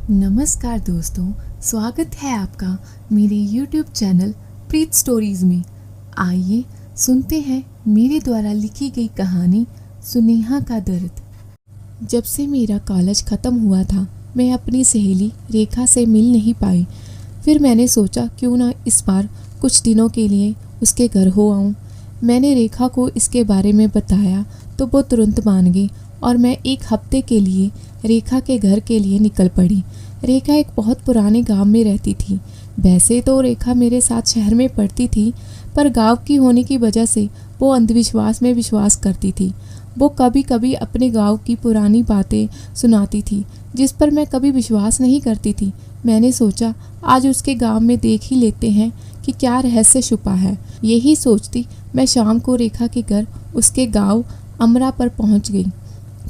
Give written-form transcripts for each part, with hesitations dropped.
नमस्कार दोस्तों, स्वागत है आपका मेरे YouTube चैनल प्रीत स्टोरीज में। आइए सुनते हैं मेरे द्वारा लिखी गई कहानी सुनेहा का दर्द। जब से मेरा कॉलेज ख़त्म हुआ था, मैं अपनी सहेली रेखा से मिल नहीं पाई। फिर मैंने सोचा क्यों ना इस बार कुछ दिनों के लिए उसके घर हो आऊँ। मैंने रेखा को इसके बारे में बताया तो वो तुरंत मान गई और मैं एक हफ्ते के लिए रेखा के घर के लिए निकल पड़ी। रेखा एक बहुत पुराने गांव में रहती थी। वैसे तो रेखा मेरे साथ शहर में पढ़ती थी, पर गांव की होने की वजह से वो अंधविश्वास में विश्वास करती थी। वो कभी कभी अपने गांव की पुरानी बातें सुनाती थी, जिस पर मैं कभी विश्वास नहीं करती थी। मैंने सोचा आज उसके गांव में देख ही लेते हैं कि क्या रहस्य छुपा है। यही सोचती मैं शाम को रेखा के घर उसके गाँव अमरा पर पहुँच गई।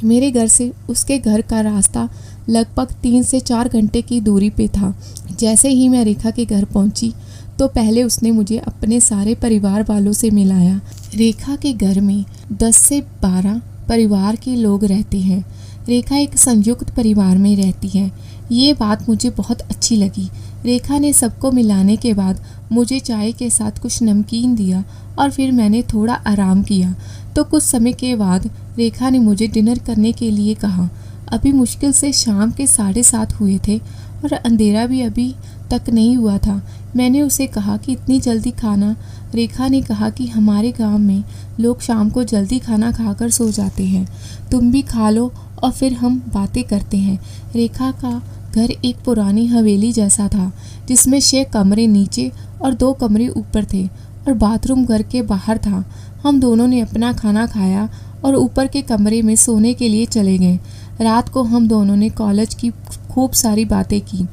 मेरे घर से उसके घर का रास्ता लगभग 3 से 4 घंटे की दूरी पे था। जैसे ही मैं रेखा के घर पहुंची तो पहले उसने मुझे अपने सारे परिवार वालों से मिलाया। रेखा के घर में 10 से 12 परिवार के लोग रहते हैं। रेखा एक संयुक्त परिवार में रहती है। ये बात मुझे बहुत अच्छी लगी। रेखा ने सबको मिलाने के बाद मुझे चाय के साथ कुछ नमकीन दिया और फिर मैंने थोड़ा आराम किया। तो कुछ समय के बाद रेखा ने मुझे डिनर करने के लिए कहा। अभी मुश्किल से शाम के 7:30 हुए थे और अंधेरा भी अभी तक नहीं हुआ था। मैंने उसे कहा कि इतनी जल्दी खाना। रेखा ने कहा कि हमारे गांव में लोग शाम को जल्दी खाना खाकर सो जाते हैं, तुम भी खा लो और फिर हम बातें करते हैं। रेखा का घर एक पुरानी हवेली जैसा था, जिसमें 6 कमरे नीचे और 2 कमरे ऊपर थे और बाथरूम घर के बाहर था। हम दोनों ने अपना खाना खाया और ऊपर के कमरे में सोने के लिए चले गए। रात को हम दोनों ने कॉलेज की खूब सारी बातें की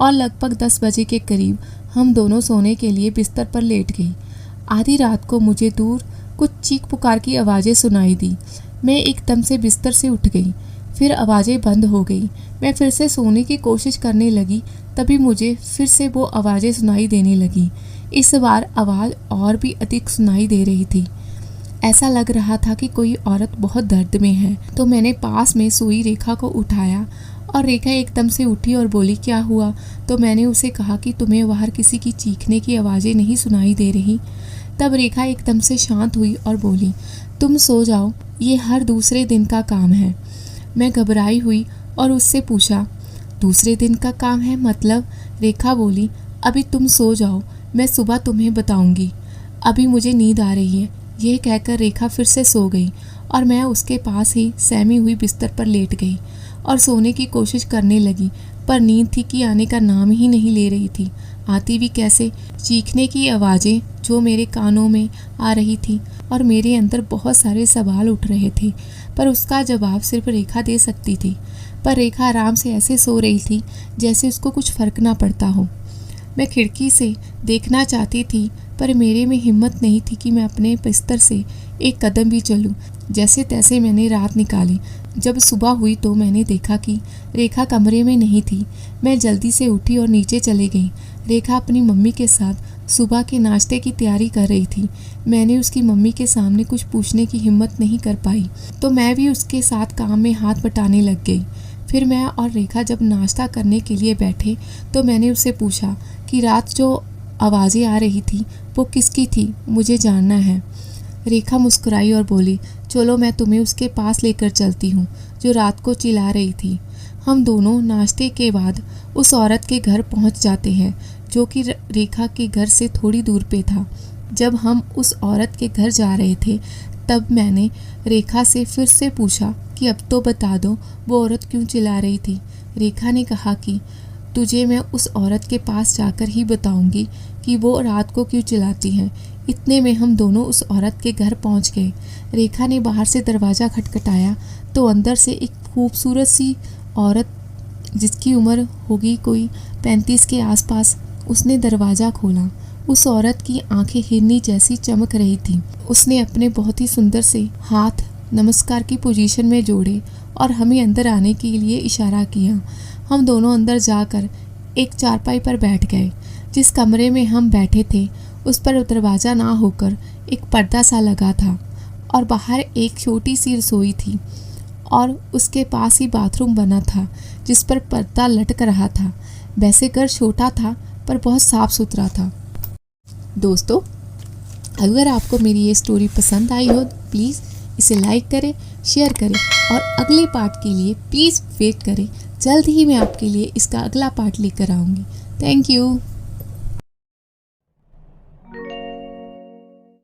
और लगभग 10 बजे के करीब हम दोनों सोने के लिए बिस्तर पर लेट गई। आधी रात को मुझे दूर कुछ चीख पुकार की आवाज़ें सुनाई दी। मैं एकदम से बिस्तर से उठ गई। फिर आवाज़ें बंद हो गई। मैं फिर से सोने की कोशिश करने लगी, तभी मुझे फिर से वो आवाज़ें सुनाई देने लगी। इस बार आवाज़ और भी अधिक सुनाई दे रही थी। ऐसा लग रहा था कि कोई औरत बहुत दर्द में है। तो मैंने पास में सोई रेखा को उठाया और रेखा एकदम से उठी और बोली, क्या हुआ? तो मैंने उसे कहा कि तुम्हें बाहर किसी की चीखने की आवाज़ें नहीं सुनाई दे रही? तब रेखा एकदम से शांत हुई और बोली, तुम सो जाओ, ये हर दूसरे दिन का काम है। मैं घबराई हुई और उससे पूछा, दूसरे दिन का काम है मतलब? रेखा बोली, अभी तुम सो जाओ, मैं सुबह तुम्हें बताऊंगी, अभी मुझे नींद आ रही है। यह कहकर रेखा फिर से सो गई और मैं उसके पास ही सहमी हुई बिस्तर पर लेट गई और सोने की कोशिश करने लगी, पर नींद थी कि आने का नाम ही नहीं ले रही थी। आती भी कैसे? चीखने की आवाज़ें जो मेरे कानों में आ रही थी और मेरे अंदर बहुत सारे सवाल उठ रहे थे, पर उसका जवाब सिर्फ रेखा दे सकती थी। पर रेखा आराम से ऐसे सो रही थी जैसे उसको कुछ फर्क ना पड़ता हो। मैं खिड़की से देखना चाहती थी, पर मेरे में हिम्मत नहीं थी कि मैं अपने बिस्तर से एक कदम भी चलूं। जैसे तैसे मैंने रात निकाली। जब सुबह हुई तो मैंने देखा कि रेखा कमरे में नहीं थी। मैं जल्दी से उठी और नीचे चली गई। रेखा अपनी मम्मी के साथ सुबह के नाश्ते की तैयारी कर रही थी। मैंने उसकी मम्मी के सामने कुछ पूछने की हिम्मत नहीं कर पाई, तो मैं भी उसके साथ काम में हाथ बटाने लग गई। फिर मैं और रेखा जब नाश्ता करने के लिए बैठे तो मैंने उससे पूछा कि रात जो आवाज़ें आ रही थी वो किसकी थी, मुझे जानना है। रेखा मुस्कुराई और बोली, चलो मैं तुम्हें उसके पास लेकर चलती हूँ जो रात को चिल्ला रही थी। हम दोनों नाश्ते के बाद उस औरत के घर पहुँच जाते हैं जो कि रेखा के घर से थोड़ी दूर पे था। जब हम उस औरत के घर जा रहे थे तब मैंने रेखा से फिर से पूछा कि अब तो बता दो वो औरत क्यों चिल्ला रही थी। रेखा ने कहा कि तुझे मैं उस औरत के पास जाकर ही बताऊंगी कि वो रात को क्यों चिल्लाती हैं। इतने में हम दोनों उस औरत के घर पहुंच गए। रेखा ने बाहर से दरवाज़ा खटखटाया तो अंदर से एक खूबसूरत सी औरत, जिसकी उम्र होगी कोई 35 के आसपास, उसने दरवाज़ा खोला। उस औरत की आंखें हिरनी जैसी चमक रही थी। उसने अपने बहुत ही सुंदर से हाथ नमस्कार की पोजीशन में जोड़े और हमें अंदर आने के लिए इशारा किया। हम दोनों अंदर जाकर एक चारपाई पर बैठ गए। जिस कमरे में हम बैठे थे उस पर दरवाज़ा ना होकर एक पर्दा सा लगा था और बाहर एक छोटी सी रसोई थी। और उसके पास ही बाथरूम बना था जिस पर पर्दा लटक रहा था। वैसे घर छोटा था पर बहुत साफ सुथरा था। दोस्तों, अगर आपको मेरी ये स्टोरी पसंद आई हो तो प्लीज़ इसे लाइक करें, शेयर करें और अगले पार्ट के लिए प्लीज़ वेट करें। जल्द ही मैं आपके लिए इसका अगला पार्ट लेकर आऊँगी। Thank you.